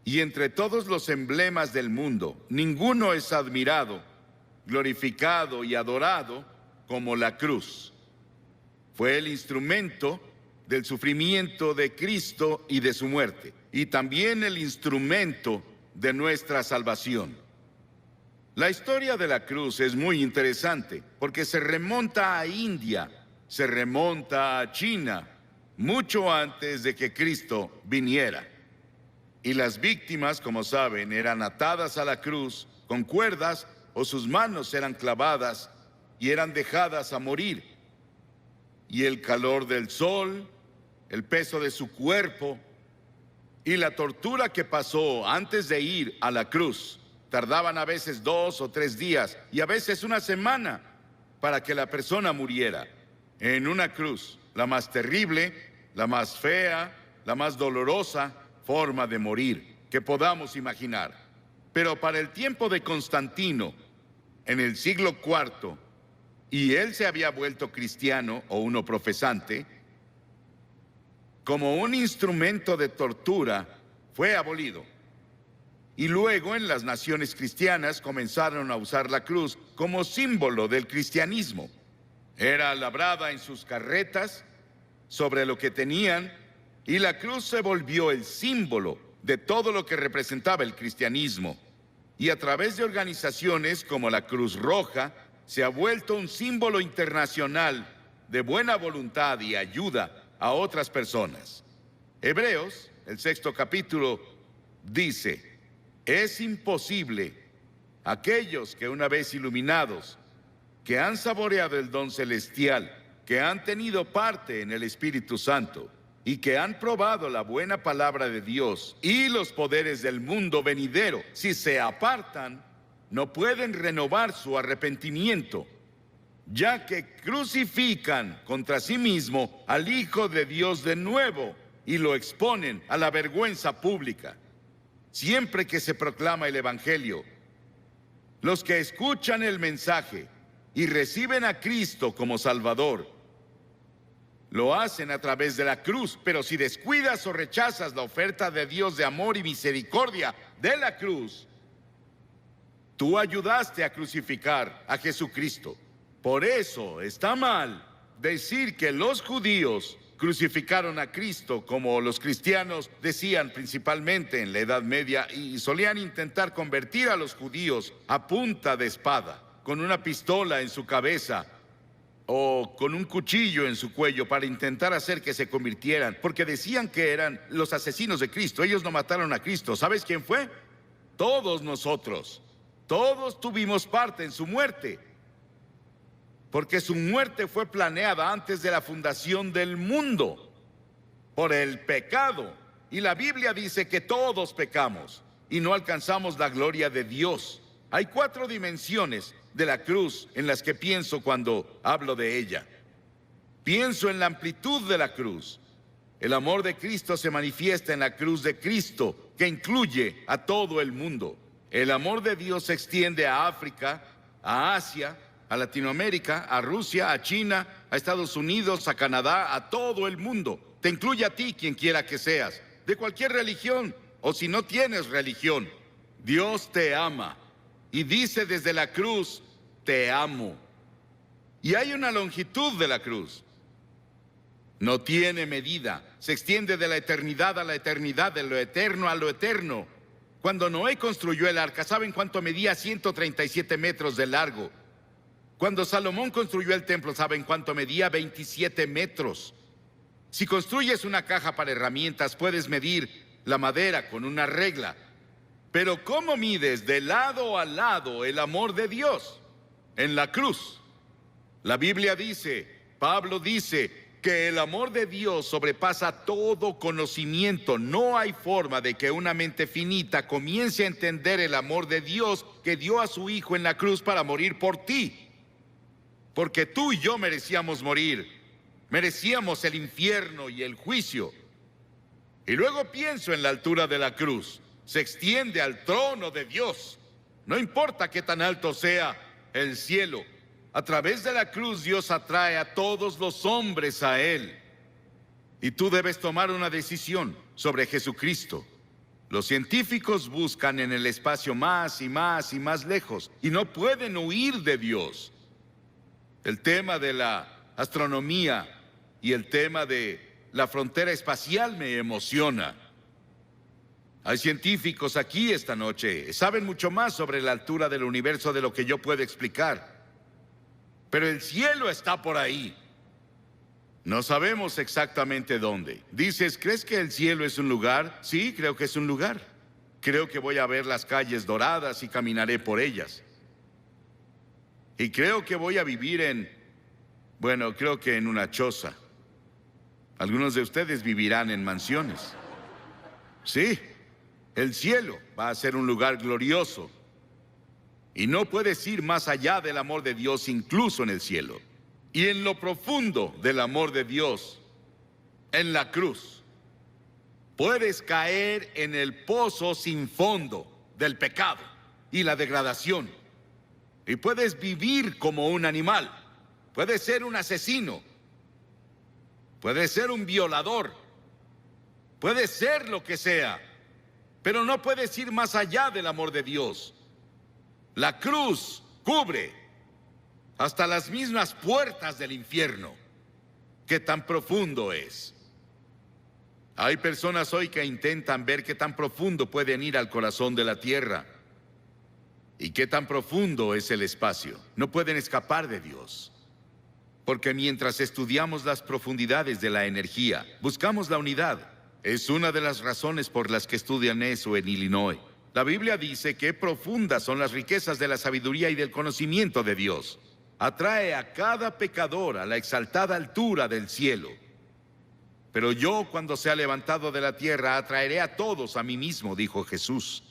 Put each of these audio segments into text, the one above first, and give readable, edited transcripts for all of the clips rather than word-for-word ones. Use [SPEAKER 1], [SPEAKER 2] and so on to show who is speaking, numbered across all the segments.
[SPEAKER 1] Y entre todos los emblemas del mundo, ninguno es admirado, glorificado y adorado como la cruz. Fue el instrumento del sufrimiento de Cristo y de su muerte, y también el instrumento de nuestra salvación. La historia de la cruz es muy interesante, porque se remonta a India, se remonta a China, mucho antes de que Cristo viniera. Y las víctimas, como saben, eran atadas a la cruz con cuerdas o sus manos eran clavadas y eran dejadas a morir. Y el calor del sol, el peso de su cuerpo y la tortura que pasó antes de ir a la cruz, tardaban a veces 2 o 3 días y a veces una semana para que la persona muriera en una cruz, la más terrible, la más fea, la más dolorosa forma de morir que podamos imaginar. Pero para el tiempo de Constantino, en el siglo IV, y él se había vuelto cristiano o uno profesante, como un instrumento de tortura, fue abolido. Y luego en las naciones cristianas comenzaron a usar la cruz como símbolo del cristianismo. Era labrada en sus carretas, sobre lo que tenían, y la cruz se volvió el símbolo de todo lo que representaba el cristianismo. Y a través de organizaciones como la Cruz Roja, se ha vuelto un símbolo internacional de buena voluntad y ayuda a otras personas. Hebreos, el 6º capítulo, dice: es imposible aquellos que una vez iluminados, que han saboreado el don celestial, que han tenido parte en el Espíritu Santo y que han probado la buena palabra de Dios y los poderes del mundo venidero, si se apartan, no pueden renovar su arrepentimiento, ya que crucifican contra sí mismo al Hijo de Dios de nuevo y lo exponen a la vergüenza pública. Siempre que se proclama el Evangelio, los que escuchan el mensaje y reciben a Cristo como Salvador, lo hacen a través de la cruz. Pero si descuidas o rechazas la oferta de Dios de amor y misericordia de la cruz, tú ayudaste a crucificar a Jesucristo. Por eso está mal decir que los judíos crucificaron a Cristo, como los cristianos decían principalmente en la Edad Media, y solían intentar convertir a los judíos a punta de espada, con una pistola en su cabeza o con un cuchillo en su cuello para intentar hacer que se convirtieran, porque decían que eran los asesinos de Cristo. Ellos no mataron a Cristo. ¿Sabes quién fue? Todos nosotros. Todos tuvimos parte en su muerte, porque su muerte fue planeada antes de la fundación del mundo por el pecado. Y la Biblia dice que todos pecamos y no alcanzamos la gloria de Dios. Hay 4 dimensiones de la cruz en las que pienso cuando hablo de ella. Pienso en la amplitud de la cruz. El amor de Cristo se manifiesta en la cruz de Cristo, que incluye a todo el mundo. El amor de Dios se extiende a África, a Asia, a Latinoamérica, a Rusia, a China, a Estados Unidos, a Canadá, a todo el mundo. Te incluye a ti, quien quiera que seas, de cualquier religión, o si no tienes religión. Dios te ama y dice desde la cruz: te amo. Y hay una longitud de la cruz. No tiene medida. Se extiende de la eternidad a la eternidad, de lo eterno a lo eterno. Cuando Noé construyó el arca, ¿saben cuánto medía? 137 metros de largo. Cuando Salomón construyó el templo, ¿saben cuánto medía? 27 metros. Si construyes una caja para herramientas, puedes medir la madera con una regla. Pero ¿cómo mides de lado a lado el amor de Dios? En la cruz. La Biblia dice, Pablo dice, que el amor de Dios sobrepasa todo conocimiento. No hay forma de que una mente finita comience a entender el amor de Dios, que dio a su Hijo en la cruz para morir por ti. Porque tú y yo merecíamos morir. Merecíamos el infierno y el juicio. Y luego pienso en la altura de la cruz. Se extiende al trono de Dios. No importa qué tan alto sea el cielo. A través de la cruz Dios atrae a todos los hombres a Él. Y tú debes tomar una decisión sobre Jesucristo. Los científicos buscan en el espacio más y más y más lejos y no pueden huir de Dios. El tema de la astronomía y el tema de la frontera espacial me emociona. Hay científicos aquí esta noche, saben mucho más sobre la altura del universo de lo que yo puedo explicar. Pero el cielo está por ahí. No sabemos exactamente dónde. Dices, ¿crees que el cielo es un lugar? Sí, creo que es un lugar. Creo que voy a ver las calles doradas y caminaré por ellas. Y creo que voy a vivir creo que en una choza. Algunos de ustedes vivirán en mansiones. Sí, el cielo va a ser un lugar glorioso. Y no puedes ir más allá del amor de Dios incluso en el cielo. Y en lo profundo del amor de Dios, en la cruz, puedes caer en el pozo sin fondo del pecado y la degradación. Y puedes vivir como un animal. Puedes ser un asesino. Puedes ser un violador. Puedes ser lo que sea. Pero no puedes ir más allá del amor de Dios. La cruz cubre hasta las mismas puertas del infierno. ¿Qué tan profundo es? Hay personas hoy que intentan ver qué tan profundo pueden ir al corazón de la tierra. ¿Y qué tan profundo es el espacio? No pueden escapar de Dios. Porque mientras estudiamos las profundidades de la energía, buscamos la unidad. Es una de las razones por las que estudian eso en Illinois. La Biblia dice que profundas son las riquezas de la sabiduría y del conocimiento de Dios. Atrae a cada pecador a la exaltada altura del cielo. Pero yo, cuando sea levantado de la tierra, atraeré a todos a mí mismo, dijo Jesús.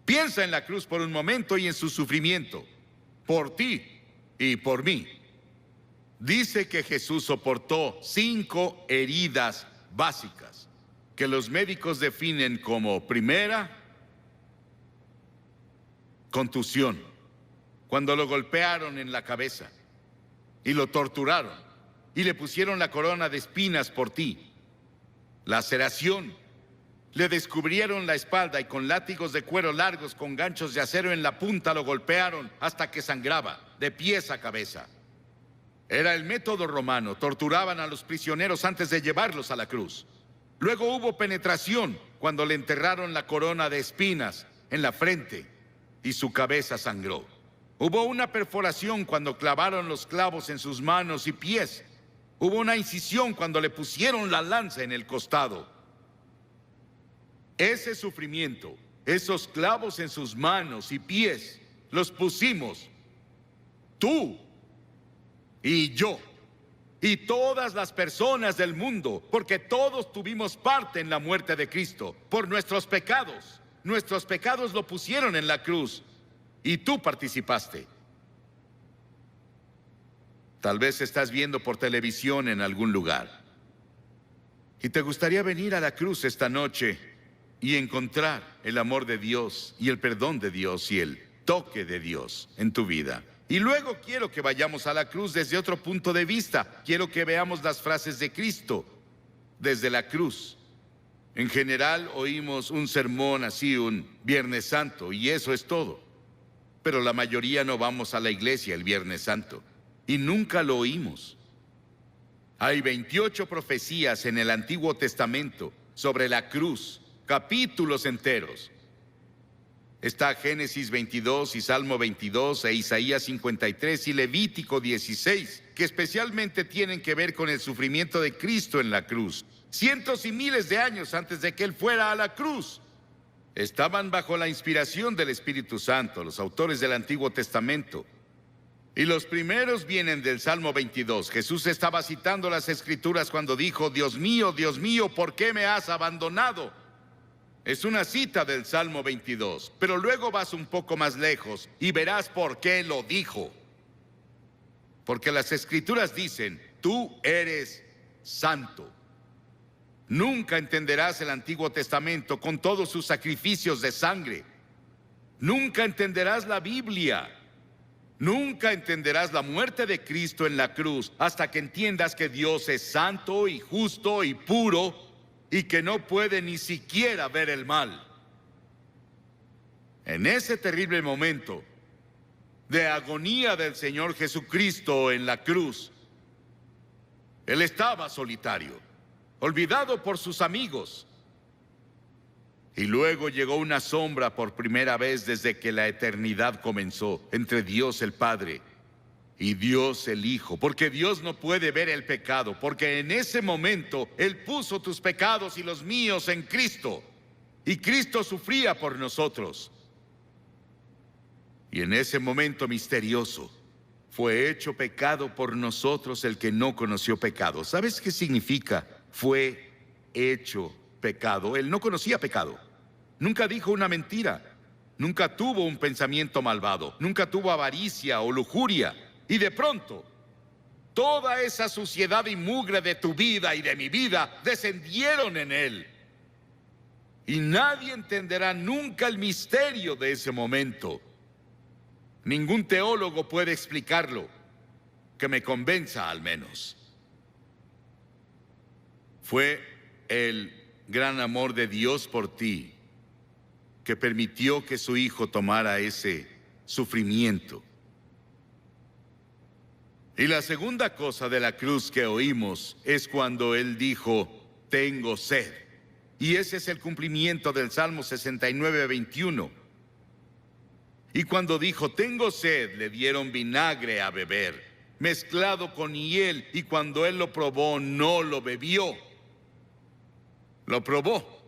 [SPEAKER 1] Piensa en la cruz por un momento y en su sufrimiento, por ti y por mí. Dice que Jesús soportó 5 heridas básicas, que los médicos definen como: primera, contusión, cuando lo golpearon en la cabeza y lo torturaron y le pusieron la corona de espinas por ti. Laceración, le descubrieron la espalda y con látigos de cuero largos con ganchos de acero en la punta lo golpearon hasta que sangraba, de pies a cabeza. Era el método romano, torturaban a los prisioneros antes de llevarlos a la cruz. Luego hubo penetración, cuando le enterraron la corona de espinas en la frente y su cabeza sangró. Hubo una perforación cuando clavaron los clavos en sus manos y pies. Hubo una incisión cuando le pusieron la lanza en el costado. Ese sufrimiento, esos clavos en sus manos y pies, los pusimos tú y yo y todas las personas del mundo, porque todos tuvimos parte en la muerte de Cristo por nuestros pecados. Nuestros pecados lo pusieron en la cruz y tú participaste. Tal vez estás viendo por televisión en algún lugar y te gustaría venir a la cruz esta noche y encontrar el amor de Dios y el perdón de Dios y el toque de Dios en tu vida. Y luego quiero que vayamos a la cruz desde otro punto de vista. Quiero que veamos las frases de Cristo desde la cruz. En general oímos un sermón así, un Viernes Santo, y eso es todo. Pero la mayoría no vamos a la iglesia el Viernes Santo y nunca lo oímos. Hay 28 profecías en el Antiguo Testamento sobre la cruz, capítulos enteros. Está Génesis 22 y Salmo 22 e Isaías 53 y Levítico 16, que especialmente tienen que ver con el sufrimiento de Cristo en la cruz. Cientos y miles de años antes de que Él fuera a la cruz. Estaban bajo la inspiración del Espíritu Santo, los autores del Antiguo Testamento. Y los primeros vienen del Salmo 22. Jesús estaba citando las Escrituras cuando dijo: Dios mío, ¿por qué me has abandonado? Es una cita del Salmo 22, pero luego vas un poco más lejos y verás por qué lo dijo. Porque las Escrituras dicen: tú eres santo. Nunca entenderás el Antiguo Testamento con todos sus sacrificios de sangre. Nunca entenderás la Biblia. Nunca entenderás la muerte de Cristo en la cruz hasta que entiendas que Dios es santo y justo y puro y que no puede ni siquiera ver el mal. En ese terrible momento de agonía del Señor Jesucristo en la cruz, Él estaba solitario, olvidado por sus amigos. Y luego llegó una sombra por primera vez desde que la eternidad comenzó entre Dios el Padre y Dios el Hijo, porque Dios no puede ver el pecado, porque en ese momento Él puso tus pecados y los míos en Cristo, y Cristo sufría por nosotros. Y en ese momento misterioso fue hecho pecado por nosotros el que no conoció pecado. ¿Sabes qué significa? Fue hecho pecado. Él no conocía pecado. Nunca dijo una mentira. Nunca tuvo un pensamiento malvado. Nunca tuvo avaricia o lujuria. Y de pronto, toda esa suciedad y mugre de tu vida y de mi vida descendieron en Él. Y nadie entenderá nunca el misterio de ese momento. Ningún teólogo puede explicarlo, que me convenza al menos. Fue el gran amor de Dios por ti que permitió que su Hijo tomara ese sufrimiento. Y la segunda cosa de la cruz que oímos es cuando Él dijo, tengo sed. Y ese es el cumplimiento del Salmo 69, 21. Y cuando dijo, tengo sed, le dieron vinagre a beber, mezclado con hiel, y cuando Él lo probó, no lo bebió. Lo probó,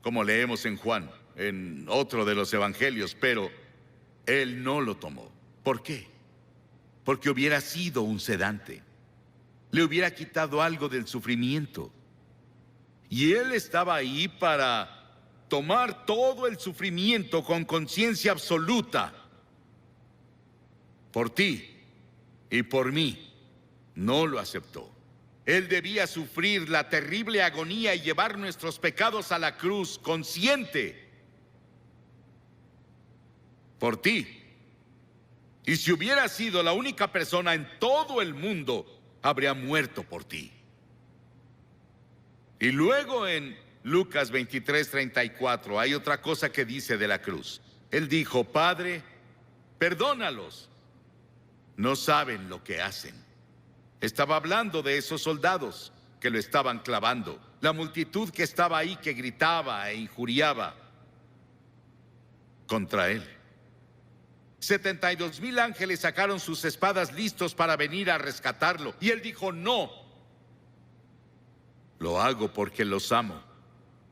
[SPEAKER 1] como leemos en Juan, en otro de los evangelios, pero Él no lo tomó. ¿Por qué? Porque hubiera sido un sedante. Le hubiera quitado algo del sufrimiento. Y Él estaba ahí para tomar todo el sufrimiento con conciencia absoluta. Por ti y por mí. No lo aceptó. Él debía sufrir la terrible agonía y llevar nuestros pecados a la cruz consciente. Por ti. Y si hubiera sido la única persona en todo el mundo, habría muerto por ti. Y luego en Lucas 23:34 hay otra cosa que dice de la cruz. Él dijo, Padre, perdónalos. No saben lo que hacen. Estaba hablando de esos soldados que lo estaban clavando. La multitud que estaba ahí que gritaba e injuriaba contra él. 72,000 ángeles sacaron sus espadas listos para venir a rescatarlo. Y él dijo, no. Lo hago porque los amo.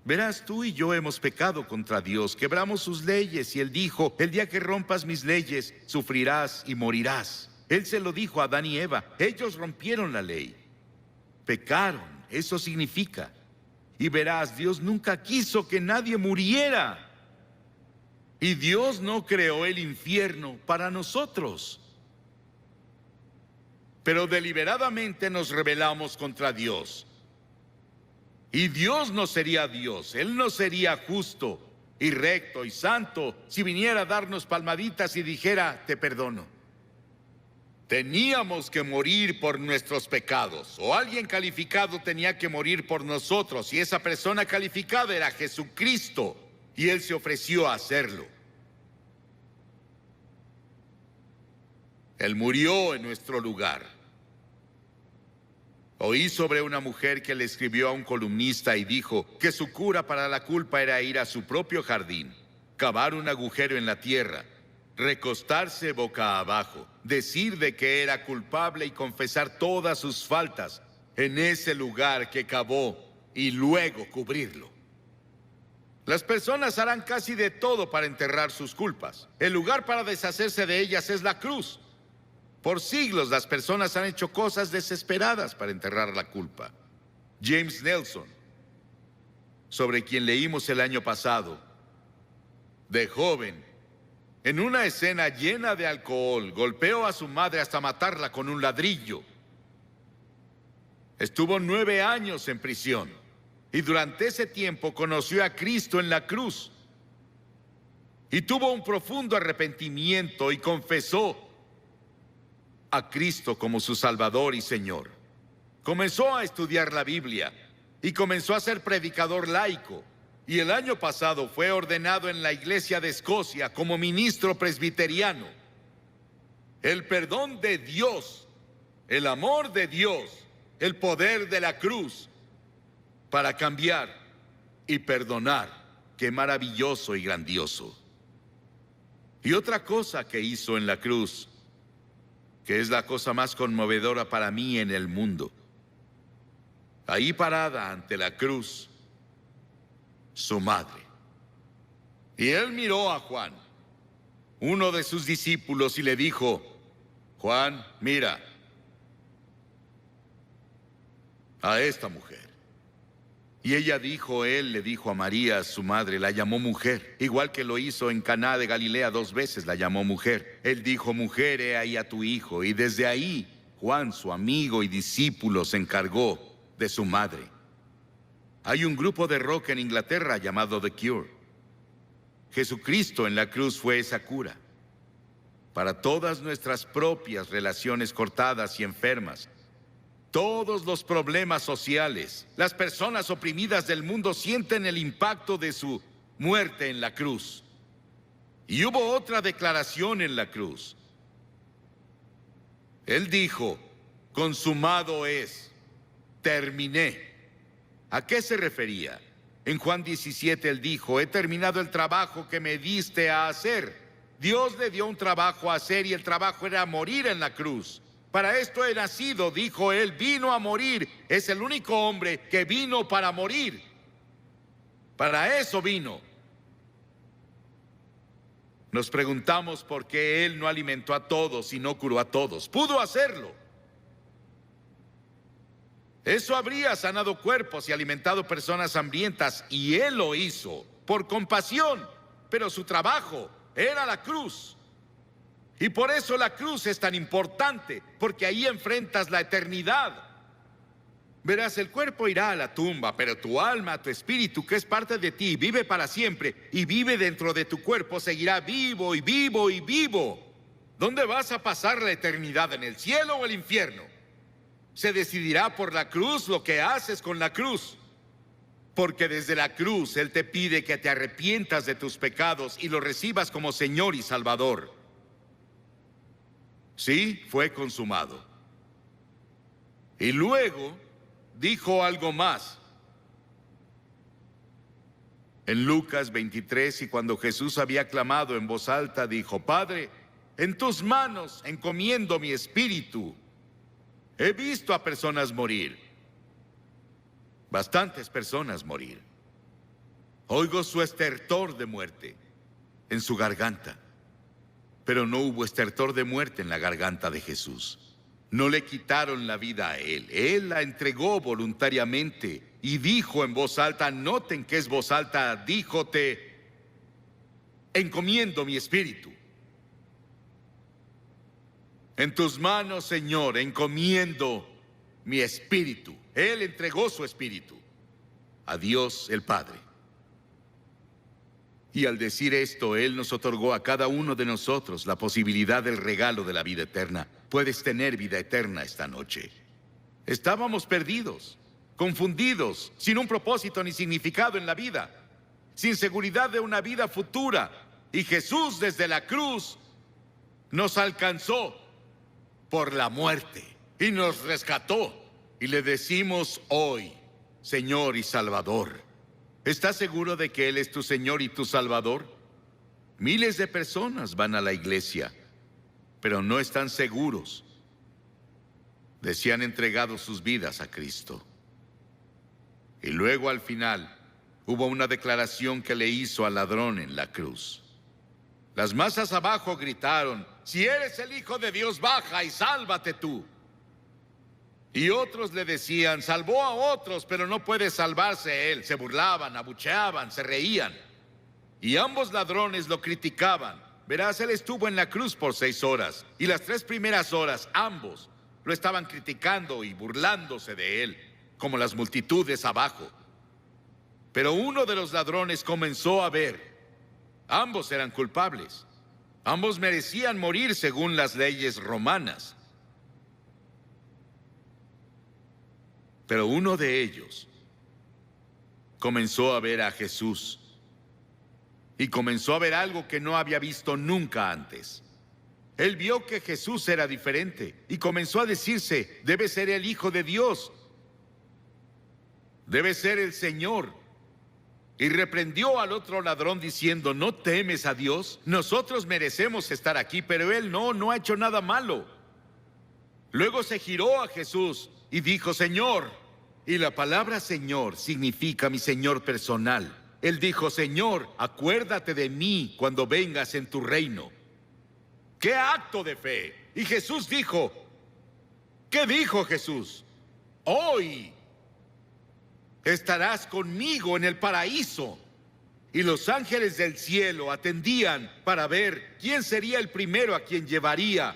[SPEAKER 1] Verás, tú y yo hemos pecado contra Dios, quebramos sus leyes. Y Él dijo, el día que rompas mis leyes, sufrirás y morirás. Él se lo dijo a Adán y Eva. Ellos rompieron la ley. Pecaron, eso significa. Y verás, Dios nunca quiso que nadie muriera. Y Dios no creó el infierno para nosotros. Pero deliberadamente nos rebelamos contra Dios. Y Dios no sería Dios, Él no sería justo y recto y santo si viniera a darnos palmaditas y dijera, te perdono. Teníamos que morir por nuestros pecados, o alguien calificado tenía que morir por nosotros, y esa persona calificada era Jesucristo, y Él se ofreció a hacerlo. Él murió en nuestro lugar. Oí sobre una mujer que le escribió a un columnista y dijo que su cura para la culpa era ir a su propio jardín, cavar un agujero en la tierra, recostarse boca abajo, decir de que era culpable y confesar todas sus faltas en ese lugar que cavó y luego cubrirlo. Las personas harán casi de todo para enterrar sus culpas. El lugar para deshacerse de ellas es la cruz. Por siglos las personas han hecho cosas desesperadas para enterrar la culpa. James Nelson, sobre quien leímos el año pasado, de joven, en una escena llena de alcohol, golpeó a su madre hasta matarla con un ladrillo. Estuvo 9 años en prisión y durante ese tiempo conoció a Cristo en la cruz. Y tuvo un profundo arrepentimiento y confesó a Cristo como su Salvador y Señor. Comenzó a estudiar la Biblia y comenzó a ser predicador laico. y el año pasado fue ordenado en la Iglesia de Escocia como ministro presbiteriano. El perdón de Dios, el amor de Dios, el poder de la cruz para cambiar y perdonar. ¡Qué maravilloso y grandioso! Y otra cosa que hizo en la cruz, que es la cosa más conmovedora para mí en el mundo. Ahí parada ante la cruz, su madre. Y él miró a Juan, uno de sus discípulos, y le dijo: Juan, mira a esta mujer. Y él le dijo a María, su madre, la llamó mujer, igual que lo hizo en Caná de Galilea 2 veces, la llamó mujer. Él dijo: mujer, he ahí a tu hijo. Y desde ahí, Juan, su amigo y discípulo, se encargó de su madre. Hay un grupo de rock en Inglaterra llamado The Cure. Jesucristo en la cruz fue esa cura para todas nuestras propias relaciones cortadas y enfermas. Todos los problemas sociales, las personas oprimidas del mundo sienten el impacto de su muerte en la cruz. Y hubo otra declaración en la cruz. Él dijo: consumado es, terminé. ¿A qué se refería? En Juan 17 él dijo: he terminado el trabajo que me diste a hacer. Dios le dio un trabajo a hacer y el trabajo era morir en la cruz. Para esto he nacido, dijo él, vino a morir. Es el único hombre que vino para morir. Para eso vino. Nos preguntamos por qué él no alimentó a todos y no curó a todos. Pudo hacerlo. Eso habría sanado cuerpos y alimentado personas hambrientas, y él lo hizo por compasión, pero su trabajo era la cruz. Y por eso la cruz es tan importante, porque ahí enfrentas la eternidad. Verás, el cuerpo irá a la tumba, pero tu alma, tu espíritu, que es parte de ti, vive para siempre y vive dentro de tu cuerpo, seguirá vivo y vivo y vivo. ¿Dónde vas a pasar la eternidad? ¿En el cielo o el infierno? Se decidirá por la cruz lo que haces con la cruz. Porque desde la cruz Él te pide que te arrepientas de tus pecados y lo recibas como Señor y Salvador. Sí, fue consumado. Y luego dijo algo más. En Lucas 23, y cuando Jesús había clamado en voz alta, dijo: Padre, en tus manos encomiendo mi espíritu. He visto a personas morir, bastantes personas morir. Oigo su estertor de muerte en su garganta. Pero no hubo estertor de muerte en la garganta de Jesús. No le quitaron la vida a él. Él la entregó voluntariamente y dijo en voz alta, noten que es voz alta, dijo: te encomiendo mi espíritu. En tus manos, Señor, encomiendo mi espíritu. Él entregó su espíritu a Dios el Padre. Y al decir esto, Él nos otorgó a cada uno de nosotros la posibilidad del regalo de la vida eterna. Puedes tener vida eterna esta noche. Estábamos perdidos, confundidos, sin un propósito ni significado en la vida, sin seguridad de una vida futura. Y Jesús desde la cruz nos alcanzó por la muerte y nos rescató. Y le decimos hoy: Señor y Salvador. ¿Estás seguro de que Él es tu Señor y tu Salvador? Miles de personas van a la iglesia, pero no están seguros de si han entregado sus vidas a Cristo. Y luego al final hubo una declaración que le hizo al ladrón en la cruz. Las masas abajo gritaron: si eres el Hijo de Dios, baja y sálvate tú. Y otros le decían: salvó a otros, pero no puede salvarse él. Se burlaban, abucheaban, se reían. Y ambos ladrones lo criticaban. Verás, él estuvo en la cruz por 6 horas. Y las 3 primeras horas, ambos lo estaban criticando y burlándose de él, como las multitudes abajo. Pero uno de los ladrones comenzó a ver. Ambos eran culpables. Ambos merecían morir según las leyes romanas. Pero uno de ellos comenzó a ver a Jesús. Y comenzó a ver algo que no había visto nunca antes. Él vio que Jesús era diferente y comenzó a decirse: debe ser el Hijo de Dios. Debe ser el Señor. Y reprendió al otro ladrón diciendo: ¿no temes a Dios? Nosotros merecemos estar aquí, pero él no ha hecho nada malo. Luego se giró a Jesús y dijo: Señor. Y la palabra Señor significa mi Señor personal. Él dijo: Señor, acuérdate de mí cuando vengas en tu reino. ¡Qué acto de fe! Y Jesús dijo, ¿qué dijo Jesús? Hoy estarás conmigo en el paraíso. Y los ángeles del cielo atendían para ver quién sería el primero a quien llevaría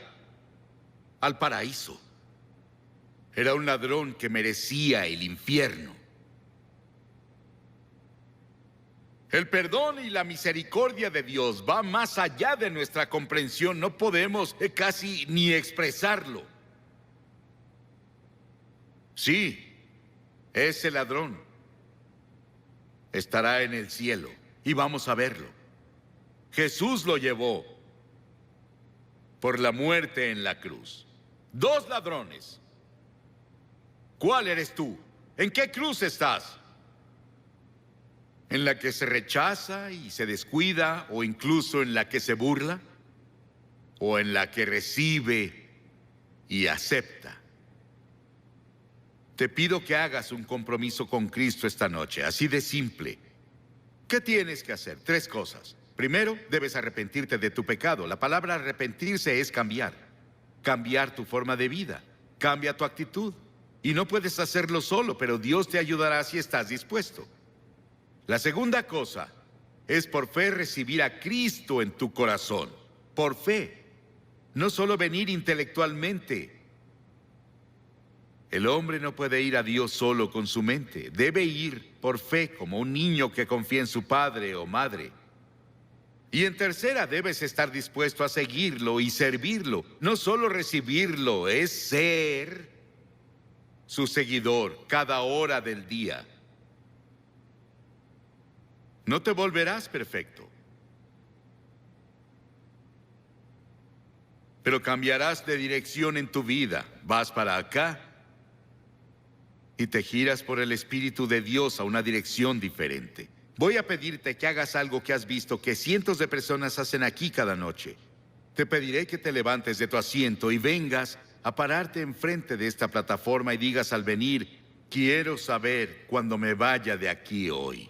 [SPEAKER 1] al paraíso. Era un ladrón que merecía el infierno. El perdón y la misericordia de Dios va más allá de nuestra comprensión. No podemos casi ni expresarlo. Sí, ese ladrón estará en el cielo y vamos a verlo. Jesús lo llevó por la muerte en la cruz. 2 ladrones. ¿Cuál eres tú? ¿En qué cruz estás? ¿En la que se rechaza y se descuida, o incluso en la que se burla? ¿O en la que recibe y acepta? Te pido que hagas un compromiso con Cristo esta noche, así de simple. ¿Qué tienes que hacer? 3 cosas. Primero, debes arrepentirte de tu pecado. La palabra arrepentirse es cambiar. Cambiar tu forma de vida. Cambia tu actitud. Y no puedes hacerlo solo, pero Dios te ayudará si estás dispuesto. La segunda cosa es por fe recibir a Cristo en tu corazón. Por fe. No solo venir intelectualmente. El hombre no puede ir a Dios solo con su mente. Debe ir por fe, como un niño que confía en su padre o madre. Y en tercera, debes estar dispuesto a seguirlo y servirlo. No solo recibirlo, es ser su seguidor cada hora del día. No te volverás perfecto, pero cambiarás de dirección en tu vida. Vas para acá y te giras por el Espíritu de Dios a una dirección diferente. Voy a pedirte que hagas algo que has visto que cientos de personas hacen aquí cada noche. Te pediré que te levantes de tu asiento y vengas a pararte enfrente de esta plataforma y digas al venir: quiero saber cuando me vaya de aquí hoy.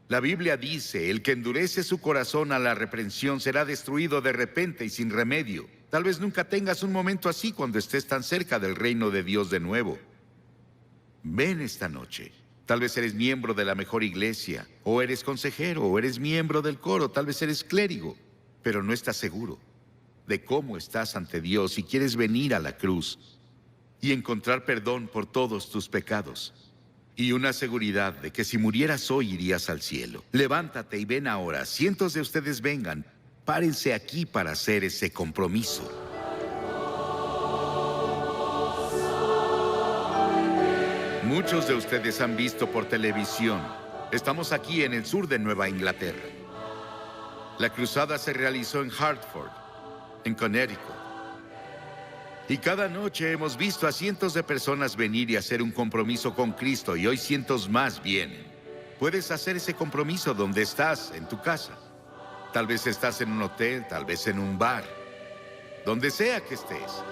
[SPEAKER 1] La Biblia dice: el que endurece su corazón a la reprensión será destruido de repente y sin remedio. Tal vez nunca tengas un momento así cuando estés tan cerca del reino de Dios de nuevo. Ven esta noche. Tal vez eres miembro de la mejor iglesia, o eres consejero, o eres miembro del coro, tal vez eres clérigo, pero no estás seguro de cómo estás ante Dios y quieres venir a la cruz y encontrar perdón por todos tus pecados. Y una seguridad de que si murieras hoy irías al cielo. Levántate y ven ahora. Cientos de ustedes vengan. Párense aquí para hacer ese compromiso. Muchos de ustedes han visto por televisión. Estamos aquí en el sur de Nueva Inglaterra. La cruzada se realizó en Hartford, en Connecticut. Y cada noche hemos visto a cientos de personas venir y hacer un compromiso con Cristo, y hoy cientos más vienen. Puedes hacer ese compromiso donde estás, en tu casa. Tal vez estás en un hotel, tal vez en un bar. Donde sea que estés.